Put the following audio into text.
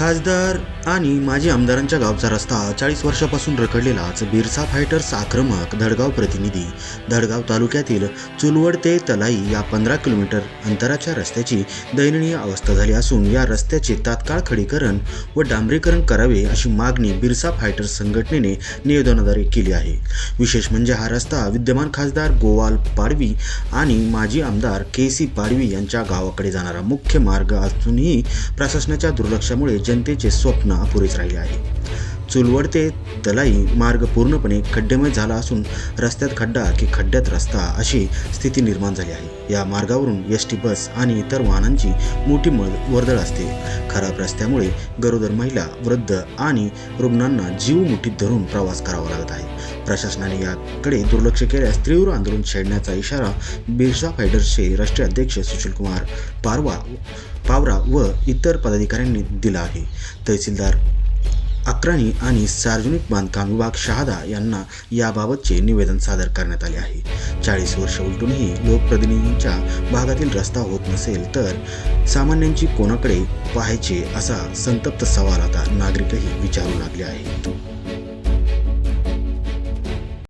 खासदार आणि माजी आमदारांच्या गावचा रस्ता 40 वर्षापासून रखडलेलाच बिरसा फायटर्स आक्रमक धडगाव प्रतिनिधी धडगाव तालुक्यातील चुलवड ते तलाई या 15 किलोमीटर अंतराच्या रस्त्याची दयनीय अवस्था झाली असून या रस्त्याचे तात्काळ खडीकरण व डांबरीकरण करावे अशी मागणी बिरसा फायटर्स संघटनेने निवेदनाद्वारे केली आहे। विशेष म्हणजे हा रस्ता विद्यमान खासदार गोवाल पाडवी आणि माजी आमदार केसी पाडवी यांच्या गावाकडे जाणारा मुख्य मार्ग असूनही प्रशासनाच्या दुर्लक्षामुळे जनतेचे स्वप्न अपुरेच राहिले आहे। चुलवड ते तलाई मार्ग पूर्णपणे खड्डेमय झाला असून रस्त्यात खड्डा की खड्ड्यात रस्ता अशी स्थिती निर्माण झाली आहे। या मार्गावरून एसटी बस आणि इतर वाहनांची मोठी वर्दळ असते। खराब रस्त्यामुळे गरोदर महिला, वृद्ध आणि रुग्णांना जीव मुठीत धरून प्रवास करावा लागत आहे। प्रशासनाने याकडे दुर्लक्ष केल्यास तीव्र आंदोलन छेडण्याचा इशारा बिरसा फायटर्सचे राष्ट्रीय अध्यक्ष सुशीलकुमार पावरा व इतर पदाधिकाऱ्यांनी दिला आहे। तहसीलदार अक्राणी आणि सार्वजनिक बांधकाम विभाग शहादा यांना याबाबतचे निवेदन सादर करण्यात आले आहे। 40 वर्ष उलटूनही लोकप्रतिनिधींच्या भागातील रस्ता होत नसेल तर सामान्यांची कोणाकडे पाहायचे असा संतप्त सवाल आता नागरिकही विचारू लागले आहेत।